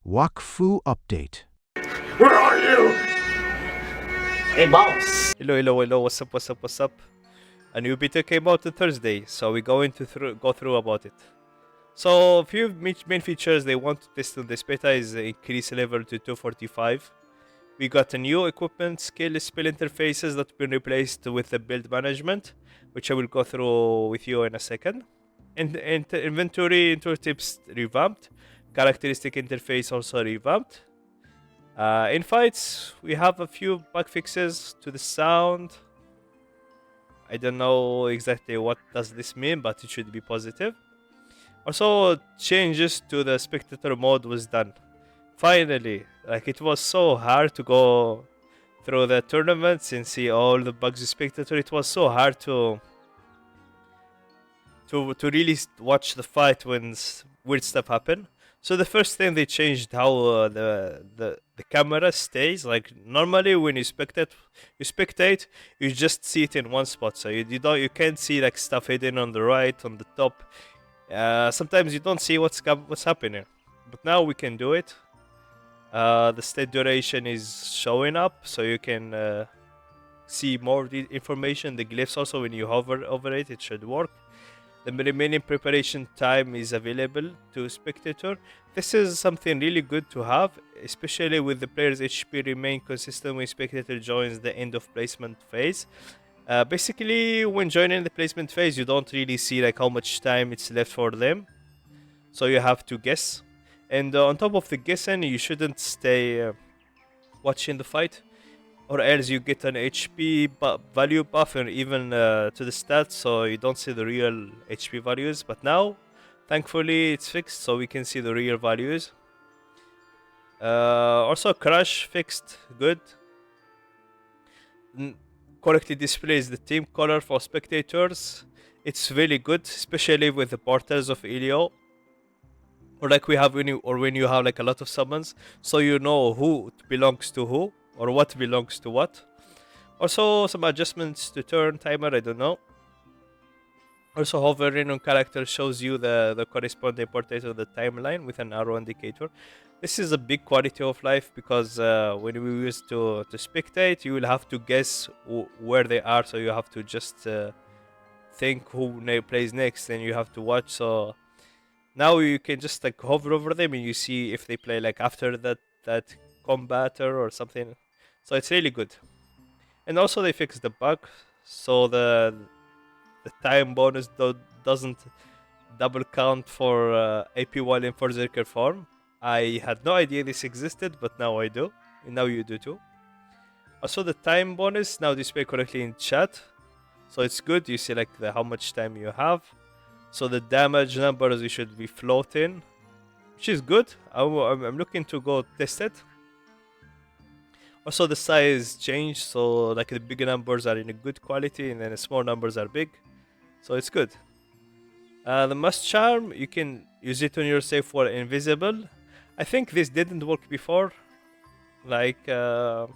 Wakfu update. Where are you? Hey, boss. Hello. What's up? A new beta came out on Thursday, so we're going to go through about it. So, a few main features they want to test on this beta is increase level to 245. We got a new equipment skill spell interfaces that have been replaced with the build management, which I will go through with you in a second. And inventory tips revamped. Characteristic interface also revamped. In fights, we have a few bug fixes to the sound. I don't know exactly what does this mean, but it should be positive. Also, changes to the spectator mode was done. Finally, like it was so hard to go through the tournaments and see all the bugs in spectator. It was so hard to really watch the fight when weird stuff happen. So the first thing they changed how the camera stays. Like normally when you spectate, you just see it in one spot. So you can't see like stuff hidden on the right, on the top. Sometimes you don't see what's happening, but now we can do it. The state duration is showing up, so you can see more information. The glyphs also, when you hover over it, it should work. The remaining preparation time is available to spectator. This is something really good to have, especially with the player's HP remain consistent when spectator joins the end of placement phase. Basically, when joining the placement phase, you don't really see like how much time it's left for them, so you have to guess. And on top of the guessing, you shouldn't stay watching the fight, or else you get an HP value buff and even to the stats, so you don't see the real HP values. But now, thankfully, it's fixed, so we can see the real values. Also, crash fixed, good. Correctly displays the team color for spectators. It's really good, especially with the portals of Elio, or like we have when you have like a lot of summons, so you know who belongs to who or what belongs to what. Also, some adjustments to turn timer, I don't know. Also, hovering on character shows you the corresponding portrait of the timeline with an arrow indicator. This is a big quality of life because when we used to spectate, you will have to guess where they are, so you have to just think who plays next, and you have to watch. So now you can just like hover over them and you see if they play like after that combater or something. So it's really good. And also they fixed the bug, so the time bonus doesn't double count for AP while in Berserker form. I had no idea this existed, but now I do. And now you do too. Also the time bonus now displayed correctly in chat. So it's good, you see like how much time you have. So the damage numbers you should be floating, which is good. I'm looking to go test it. Also the size changed, so like the big numbers are in a good quality and then the small numbers are big. So it's good. The must charm, you can use it on yourself while invisible. I think this didn't work before. Like you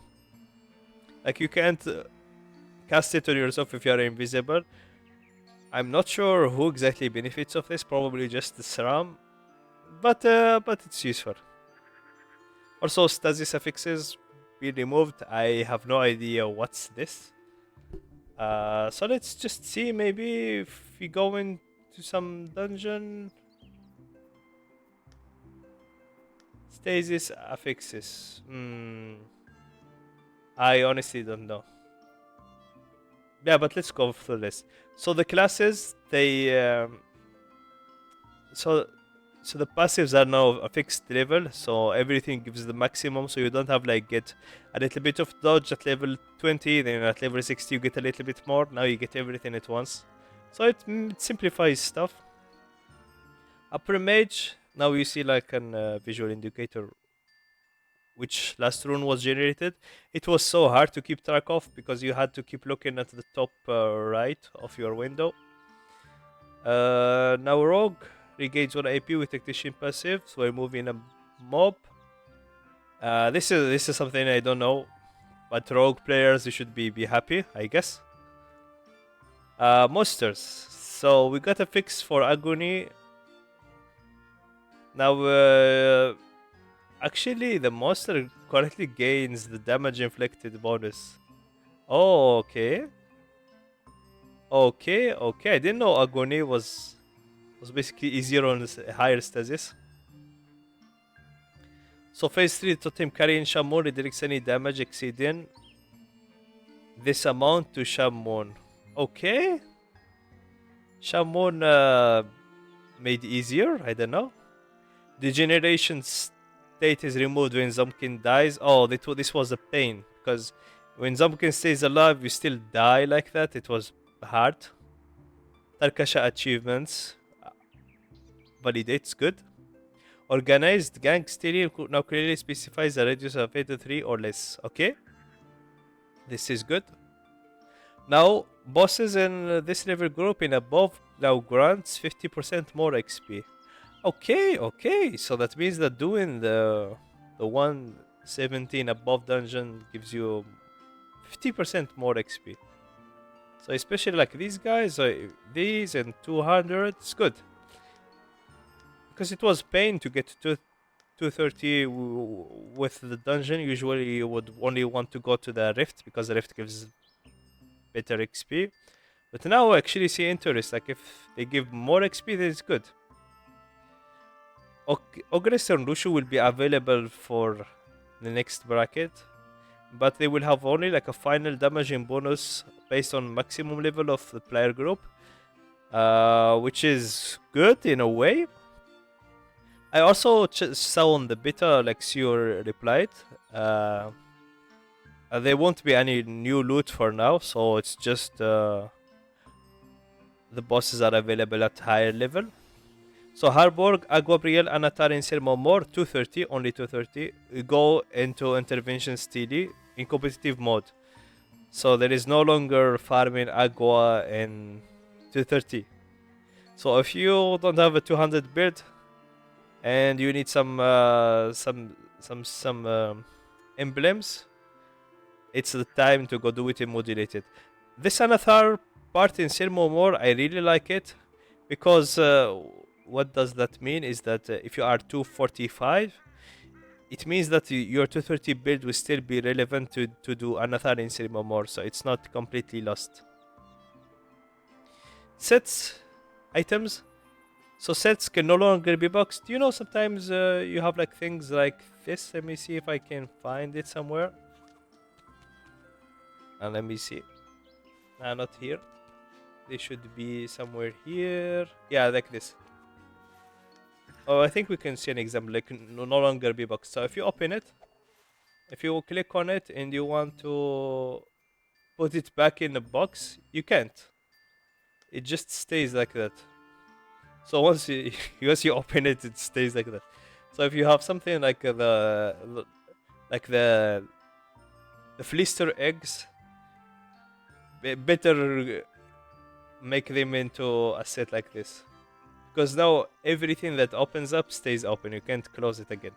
can't cast it on yourself if you are invisible. I'm not sure who exactly benefits of this. Probably just the SRAM, but it's useful. Also, stasis affixes be removed. I have no idea what's this. So let's just see. Maybe if we go into some dungeon. Stasis affixes. I honestly don't know. Yeah, but let's go through this. So the classes, so the passives are now a fixed level, so everything gives the maximum, so you don't have like get a little bit of dodge at level 20, then at level 60 you get a little bit more. Now you get everything at once, so it simplifies stuff. Upper mage, now you see like an visual indicator which last rune was generated. It was so hard to keep track of because you had to keep looking at the top right of your window. Now rogue regains 1 AP with tactician passive, so we're moving a mob. This is something I don't know, but rogue players, you should be happy, I guess. Monsters. So we got a fix for agony. Now Actually, the monster correctly gains the damage inflicted bonus. Oh, okay. Okay, okay. I didn't know Agony was basically easier on higher stages. So phase 3 Totem carrying Shaman redirects any damage exceeding this amount to Shaman. Okay. Shaman made easier, I don't know. Degeneration state is removed when Zumpkin dies. Oh, this was a pain because when Zumpkin stays alive, you still die like that. It was hard. Tarkasha achievements validates good. Organized gang stealing now clearly specifies a radius of 83 or less. Okay, this is good. Now bosses in this level group in above now grants 50% more XP. Okay, okay. So that means that doing the 117 above dungeon gives you 50% more XP. So especially like these guys, these and 200, it's good. Because it was pain to get to 230 with the dungeon. Usually you would only want to go to the rift because the rift gives better XP. But now I actually see interest. Like if they give more XP, then it's good. Ogress and Lushu will be available for the next bracket, but they will have only like a final damaging bonus based on maximum level of the player group, which is good in a way. I also saw on the beta, like Sior replied, there won't be any new loot for now, so it's just the bosses are available at higher level. So Harborg, Aguabriel, Anatar, and Sermomor, 230, only 230, go into Intervention Steely in competitive mode. So there is no longer farming Agua in 230. So if you don't have a 200 build and you need some emblems, it's the time to go do it in modulated. This Anathar part in Sermomor, I really like it because what does that mean is that if you are 245, it means that your 230 build will still be relevant to do Anathar in Sermomor, so it's not completely lost. Sets, items. So sets can no longer be boxed. You know, sometimes you have like things like this. Let me see if I can find it somewhere. And let me see. Not here. They should be somewhere here. Yeah, like this. Oh, I think we can see an example. Like no longer be boxed. So if you open it, if you click on it and you want to put it back in the box, you can't. It just stays like that. So once you open it, it stays like that. So if you have something like the Flister eggs, better make them into a set like this, because now everything that opens up stays open. You can't close it again.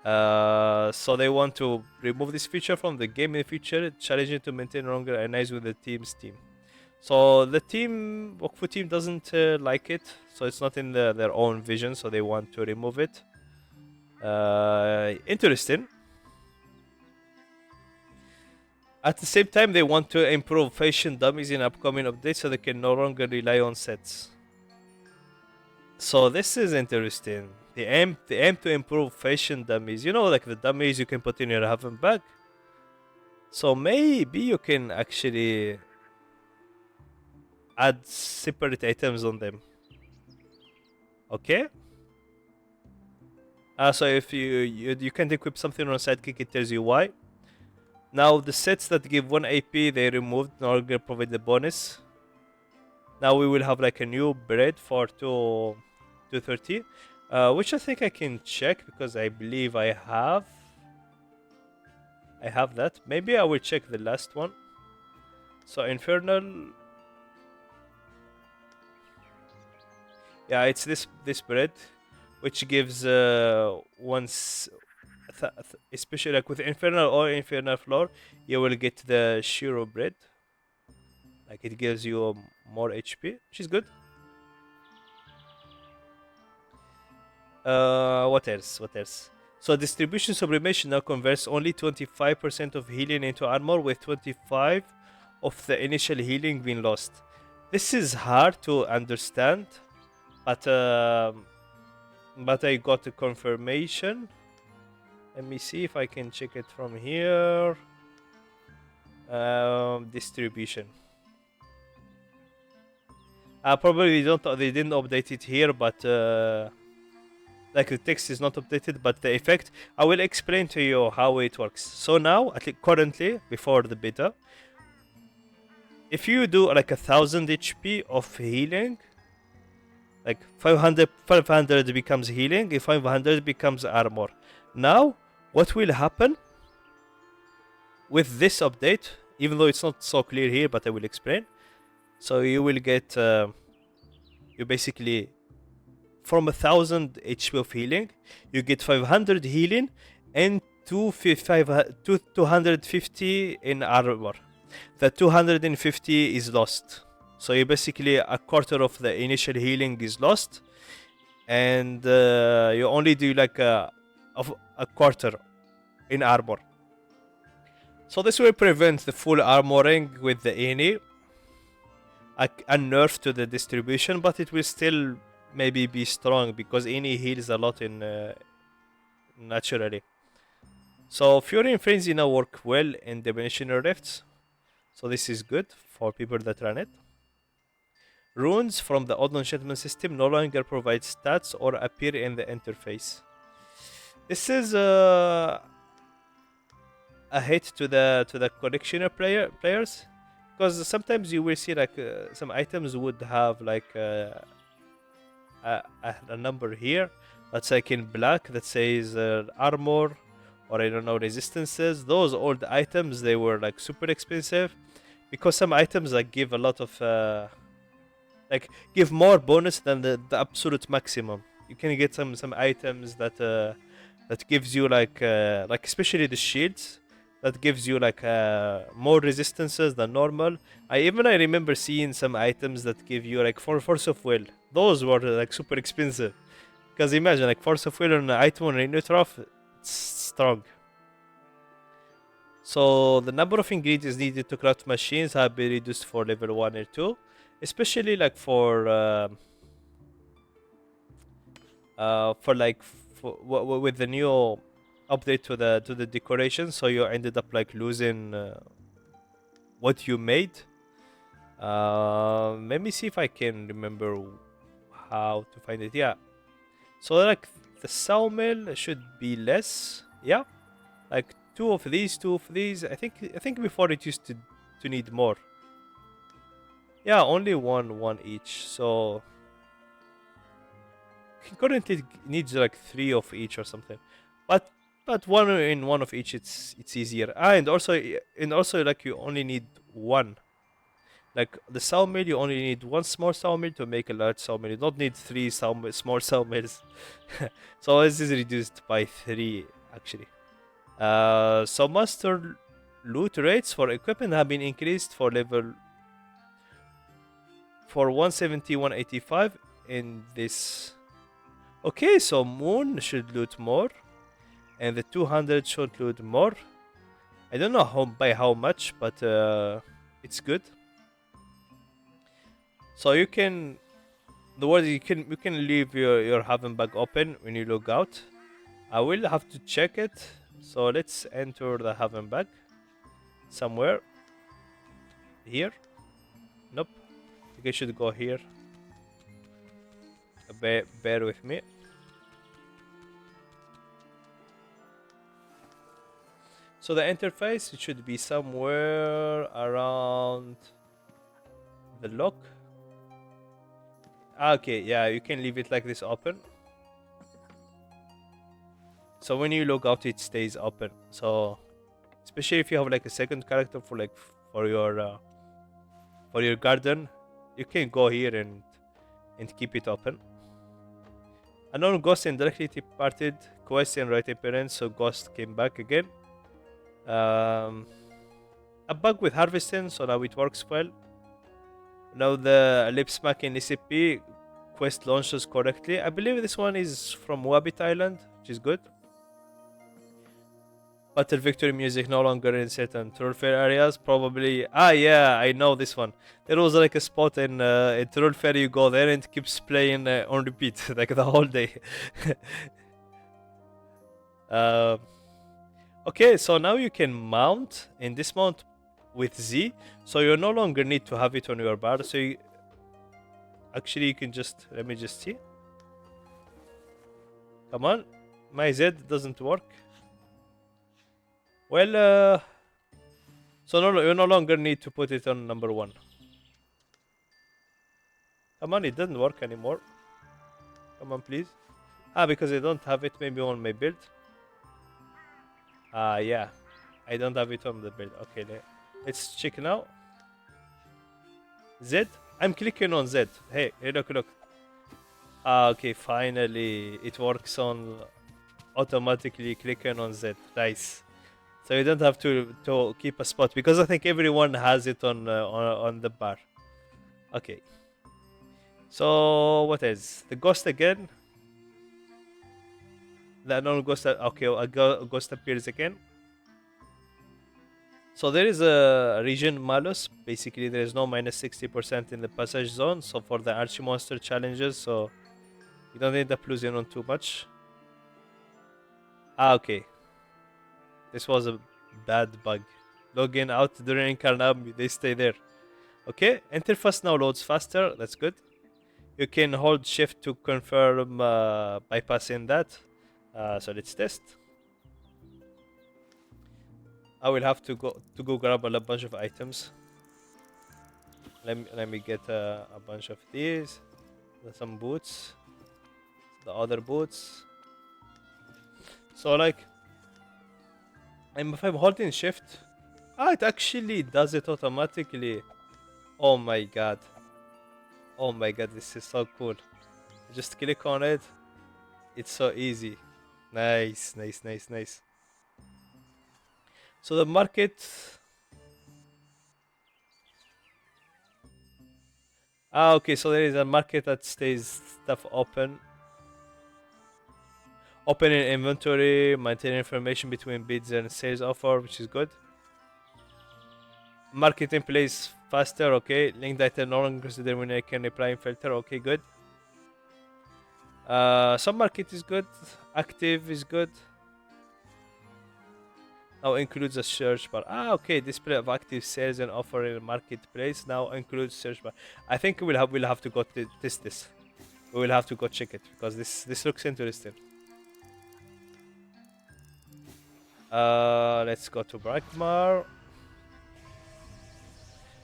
So they want to remove this feature from the game in the future, challenging to maintain longer and nice with the team's team. So the team, Wokfu team doesn't like it, so it's not in their own vision, so they want to remove it. Interesting. At the same time, they want to improve fashion dummies in upcoming updates so they can no longer rely on sets. So this is interesting. They aim to improve fashion dummies. You know, like the dummies you can put in your Haven bag. So maybe you can actually add separate items on them. Okay. So if you can't equip something on Sidekick, it tells you why. Now the sets that give 1 AP they removed, no longer provide the bonus. Now we will have like a new bread for 230, which I think I can check because I believe I have that. Maybe I will check the last one. So Infernal. Yeah, it's this bread, which gives once, especially like with Infernal or Infernal Floor, you will get the Shiro bread. Like it gives you more HP, which is good. What else? So distribution sublimation now converts only 25% of healing into armor, with 25 of the initial healing being lost. This is hard to understand, but I got a confirmation. Let me see if I can check it from here. Distribution. Probably they didn't update it here, but like the text is not updated, but the effect, I will explain to you how it works. So now, at least currently, before the beta, if you do like 1000 HP of healing, like 500 becomes healing, if 500 becomes armor. Now, what will happen with this update, even though it's not so clear here, but I will explain. So you will get, you basically, from 1000 HP of healing, you get 500 healing and 250 in armor. The 250 is lost. So you basically, a quarter of the initial healing is lost, and you only do like a quarter in armor. So this will prevent the full armoring with the any, a nerf to the distribution, but it will still maybe be strong because any heals a lot in naturally. So Fury and Frenzy now work well in Dimensional Rifts, so this is good for people that run it. Runes from the Old Enchantment system no longer provide stats or appear in the interface. This is a hit to the collectioner players, because sometimes you will see like some items would have like a number here that's like in black that says armor, or I don't know, resistances. Those old items, they were like super expensive, because some items like give a lot of like give more bonus than the absolute maximum. You can get some items that that gives you like especially the shields, that gives you like more resistances than normal. I remember seeing some items that give you like force of will. Those were like super expensive, because imagine like force of will on an item on a Neutroph, it's strong. So the number of ingredients needed to craft machines have been reduced for level 1 or 2, especially like for with the new update to the decoration, so you ended up like losing what you made. Let me see if I can remember how to find it. Yeah, so like the sawmill should be less. Yeah, like two of these. I think before it used to need more. Yeah, only one each. So currently it needs like 3 of each or something, but one of each, it's easier. And also like you only need one. Like the sawmill, you only need one small sawmill to make a large sawmill. You don't need 3 small sawmills. So this is reduced by 3 actually. So master loot rates for equipment have been increased for 170, 185 in this. Okay, so Moon should loot more, and the 200 should loot more. I don't know by how much, but it's good. So you can, you can leave your Haven bag open when you log out. I will have to check it. So let's enter the Haven bag somewhere here. Nope. I think I should go here. Bear with me. So the interface, it should be somewhere around the lock. Okay, yeah, you can leave it like this open. So when you log out, it stays open. So especially if you have like a second character for your garden, you can go here and keep it open. Unknown Ghost indirectly departed quest and right appearance, so Ghost came back again. A bug with harvesting, so now it works well. Now the lip smack in SCP quest launches correctly. I believe this one is from Wabbit Island, which is good. Battle victory music no longer in certain thoroughfare areas. Probably. Ah, yeah, I know this one. There was like a spot in thoroughfare. You go there and it keeps playing on repeat like the whole day. uh, okay, so now you can mount and dismount with Z. So you no longer need to have it on your bar. So actually, you can just let me just see. Come on, my Z doesn't work. Well, so you no longer need to put it on number 1. Come on, it doesn't work anymore. Come on, please. Ah, because I don't have it maybe on my build. Ah, yeah. I don't have it on the build. Okay, let's check now. Z? I'm clicking on Z. Hey, look. Ah, okay, finally. It works on automatically clicking on Z. Nice. So you don't have to keep a spot because I think everyone has it on the bar. Okay. So what is the ghost again? The unknown ghost. Okay, a ghost appears again. So there is a region malus. Basically, there is no minus 60% in the passage zone. So for the archie monster challenges, so you don't end up losing on too much. Ah, okay. This was a bad bug. Login out during Karnab, they stay there. Okay, interface now loads faster. That's good. You can hold shift to confirm bypassing that. So let's test. I will have to go grab a bunch of items. Let me get a bunch of these. Some boots. The other boots. So like, if I'm holding shift, it actually does it automatically. Oh my god. Oh my god, this is so cool. Just click on it. It's so easy. Nice. So the market. Okay, so there is a market that stays stuff open. Opening inventory, maintaining information between bids and sales offer, which is good. Marketing plays faster, okay. Linked item no longer considered when I can apply in filter, okay, good. Some market is good. Active is good. Now includes a search bar. Okay. Display of active sales and offer in marketplace now includes search bar. I think we'll have to go test this. We will have to go check it because this looks interesting. Let's go to Brakmar.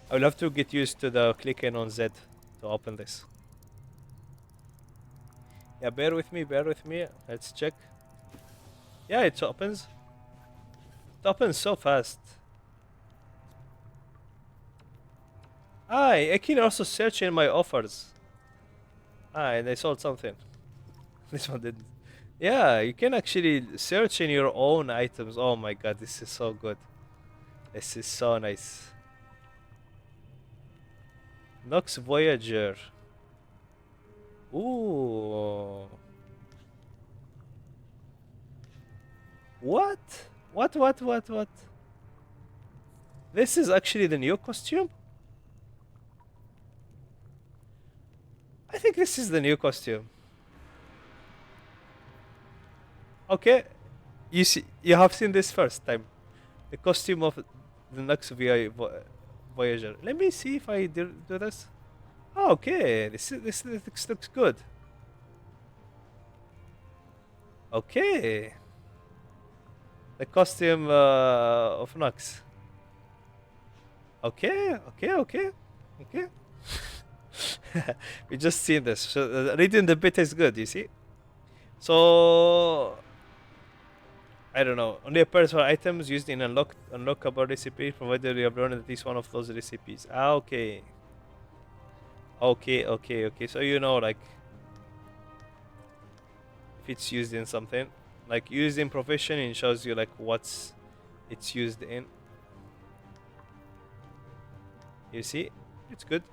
I will have to get used to the clicking on Z to open this. Yeah, bear with me. Let's check. Yeah, it opens. It opens so fast. I can also search in my offers. And I sold something. This one didn't. Yeah, you can actually search in your own items. Oh my god, this is so good. This is so nice. Nox Voyager. Ooh. What? What? This is actually the new costume? I think this is the new costume. Okay. You have seen this first time. The costume of the Nox Voyager. Let me see if I do this. Oh, okay. This looks good. Okay. The costume of Nox. Okay. We just seen this. So, reading the bit is good, you see? So I don't know. Only appears for items used in unlockable recipe, provided you have learned at least one of those recipes. Okay. So you know, like, if it's used in something, like used in profession, it shows you like what's it's used in. You see, it's good.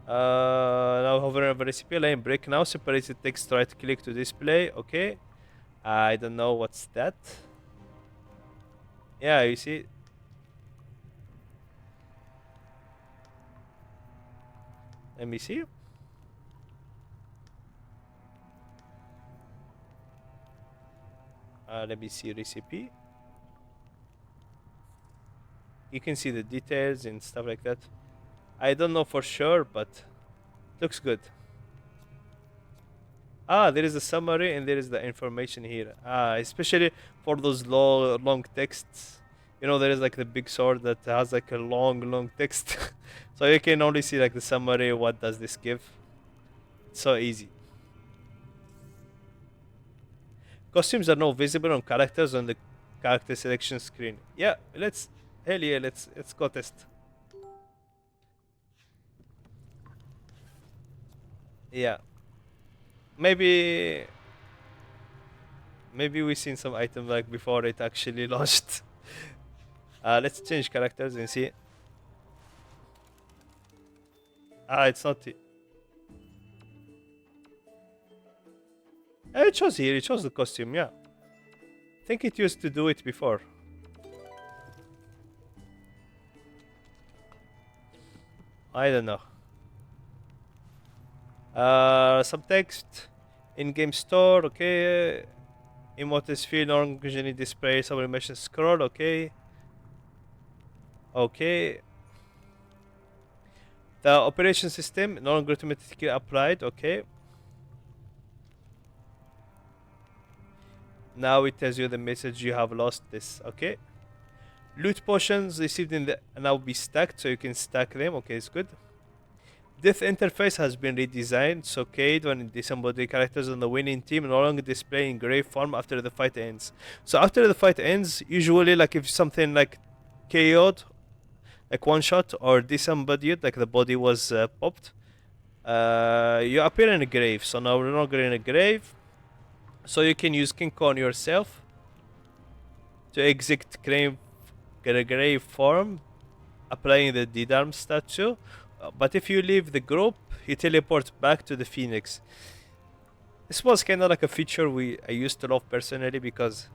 Now hover over recipe line break now. Separated text, right click to display. Okay. I don't know what's that. Yeah, you see. Let me see. Let me see recipe. You can see the details and stuff like that. I don't know for sure, but looks good. There is a summary and there is the information here. Especially for those long texts. You know, there is like the big sword that has like a long text. So you can only see like the summary. What does this give? It's so easy. Costumes are now visible on characters on the character selection screen. Yeah, let's go test. Yeah. Maybe we seen some item like before it actually launched. Let's change characters and see. It's not. It shows here. It shows the costume. Yeah. I think it used to do it before. I don't know. Some text in-game store. Okay. Emotes field originally display sublimation scroll. Okay. Okay. The operation system no longer automatically applied. Okay. Now it tells you the message you have lost this. Okay. Loot potions received in the now be stacked, so you can stack them. Okay, it's good. Death interface has been redesigned, so Cade, when disembodied characters on the winning team, no longer display in grave form after the fight ends. So after the fight ends, usually like if something like KO'd, like one shot, or disembodied, like the body was popped, you appear in a grave. So now we're no longer in a grave. So you can use King on yourself to exit grave form, applying the Didarm statue. But if you leave the group, you teleport back to the Phoenix. This was kind of like a feature I used to love personally, because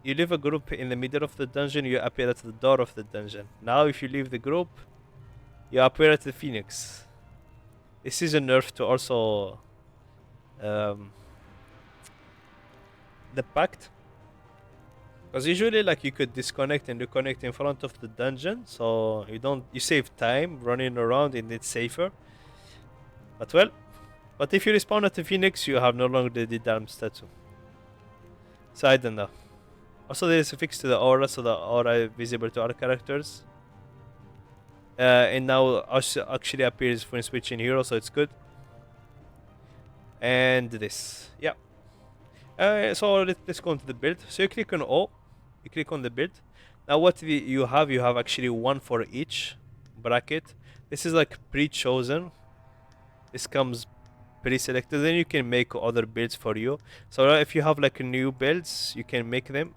you leave a group in the middle of the dungeon, you appear at the door of the dungeon. Now if you leave the group, you appear at the Phoenix. This is a nerf to also the Pact. Because usually like you could disconnect and reconnect in front of the dungeon, so you save time running around and it's safer. But if you respawn at the Phoenix, you have no longer the damn statue. So I don't know. Also there is a fix to the aura, so the aura is visible to other characters. And now actually appears when switching hero, so it's good. And this, yeah. So let's go into the build. So you click on O, you click on the build. Now what you have actually one for each bracket. This is like pre-chosen. This comes pre-selected. Then you can make other builds for you. So if you have like new builds, you can make them.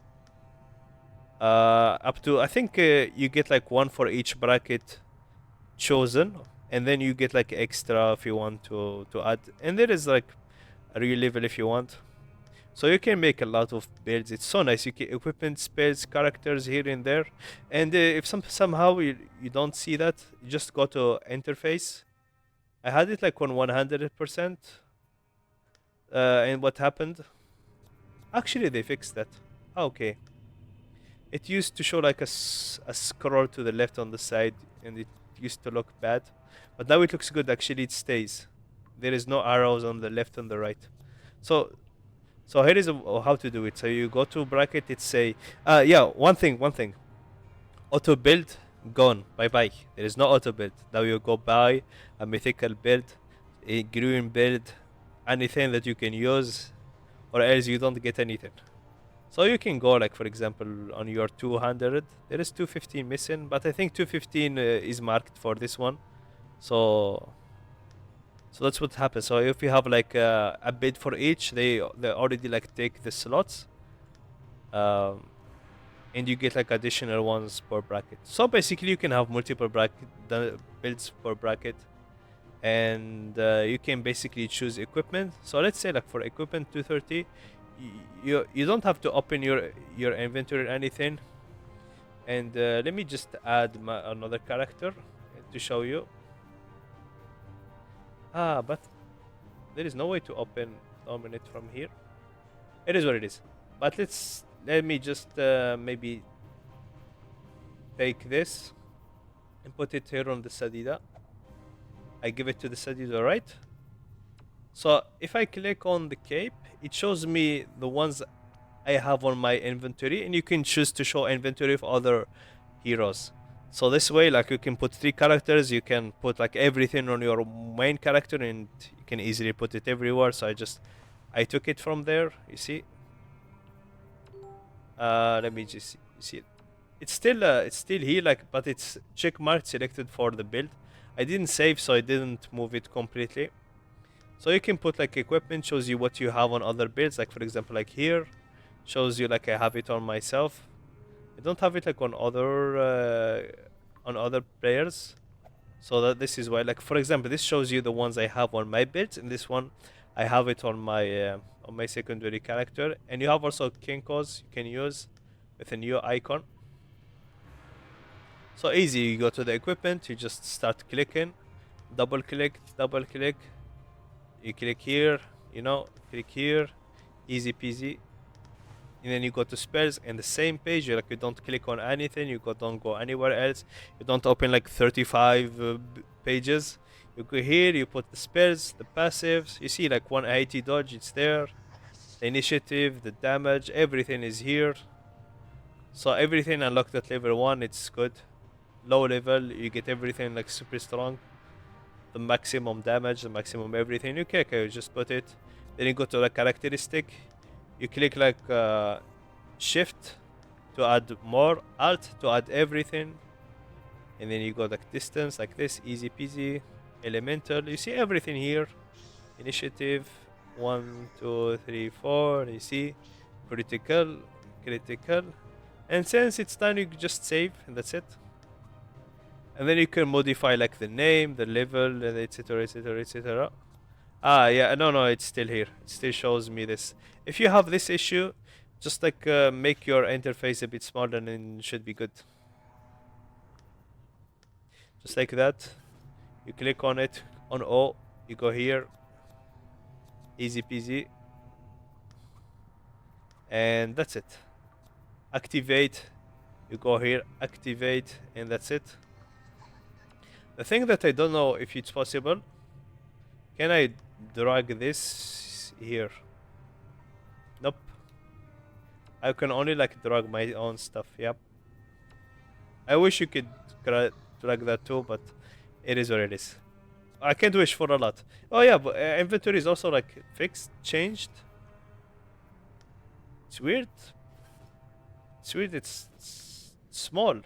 Up to I think you get like one for each bracket chosen, and then you get like extra if you want to add. And there is like a real level if you want. So you can make a lot of builds. It's so nice. You can equipment, spells, characters here and there. And if somehow you don't see that, you just go to interface. I had it like on 100%. And what happened? Actually, they fixed that. Okay. It used to show like a scroll to the left on the side, and it used to look bad. But now it looks good. Actually, it stays. There is no arrows on the left and the right. So here is how to do it. So you go to bracket, it say, one thing. Auto build, gone, bye bye. There is no auto build. Now you go buy a mythical build, a green build, anything that you can use, or else you don't get anything. So you can go like, for example, on your 200, there is 215 missing, but I think 215 is marked for this one. So that's what happens. So if you have like a bid for each, they already like take the slots, and you get like additional ones per bracket. So basically, you can have multiple builds per bracket. and you can basically choose equipment. So let's say like for equipment 230, you don't have to open your inventory or anything. And let me just add another character to show you. But there is no way to open dominate from here. It is what it is. But let me just maybe take this and put it here on the Sadida. I give it to the Sadida, right? So if I click on the cape, it shows me the ones I have on my inventory, and you can choose to show inventory of other heroes. So this way, like, you can put 3 characters, you can put like everything on your main character, and you can easily put it everywhere. So I took it from there, you see. Let me just see it. It's still here, like, but it's check marked selected for the build. I didn't save, so I didn't move it completely. So you can put like equipment, shows you what you have on other builds, like for example like here shows you like I have it on myself. I don't have it like on other players, so that this is why, like for example this shows you the ones I have on my builds, and this one I have it on my secondary character. And you have also Kinkos you can use with a new icon. So easy, you go to the equipment, you just start clicking, double click, you click here, click here, easy peasy. And then you go to spells, and the same page, you don't click on anything, don't go anywhere else, you don't open like 35 pages. You go here, you put the spells, the passives, you see like 180 dodge, it's there, the initiative, the damage, everything is here. So everything unlocked at level 1, it's good. Low level, you get everything like super strong, the maximum damage, the maximum everything. Okay, you just put it. Then you go to the characteristic, you click like shift to add more, alt to add everything, and then you go like distance like this, easy peasy. Elemental, you see everything here. Initiative 1 2 3 4, you see critical, and since it's done you just save, and that's it. And then you can modify like the name, the level, etc, etc. Yeah, no, it's still here. It still shows me this. If you have this issue, just like make your interface a bit smaller, and it should be good. Just like that. You click on it, on O, you go here, easy peasy, and that's it. Activate, you go here, activate, and that's it. The thing that I don't know if it's possible, can I drag this here? Nope. I can only like drag my own stuff. Yep. I wish you could drag that too, but it is what it is. I can't wish for a lot. Oh yeah, but inventory is also like fixed, changed. It's weird. It's weird. It's small.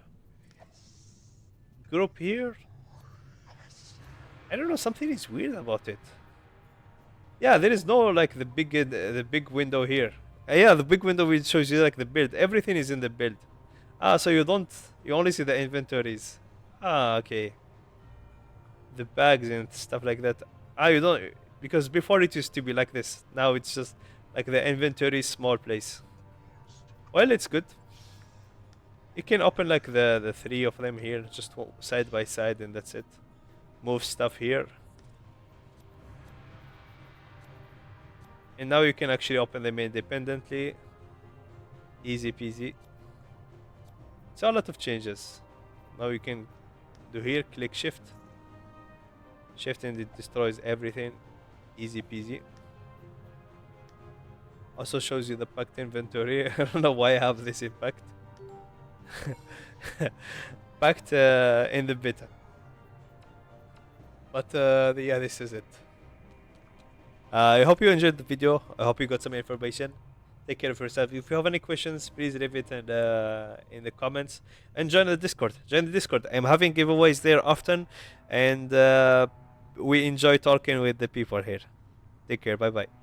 Group here. I don't know. Something is weird about it. Yeah, there is no like the big window here. Yeah, the big window which shows you like the build. Everything is in the build. So you only see the inventories. Okay. The bags and stuff like that. You don't, because before it used to be like this. Now it's just like the inventory small place. Well, it's good. You can open like the 3 of them here, just side by side, and that's it. Move stuff here. And now you can actually open them independently. Easy peasy. It's a lot of changes. Now you can do here, click shift. Shift and it destroys everything. Easy peasy. Also shows you the packed inventory. I don't know why I have this impact. Packed in the beta. But yeah, this is it. I hope you enjoyed the video. I hope you got some information. Take care of yourself. If you have any questions, please leave it in the comments. And join the Discord. I'm having giveaways there often. And we enjoy talking with the people here. Take care. Bye bye.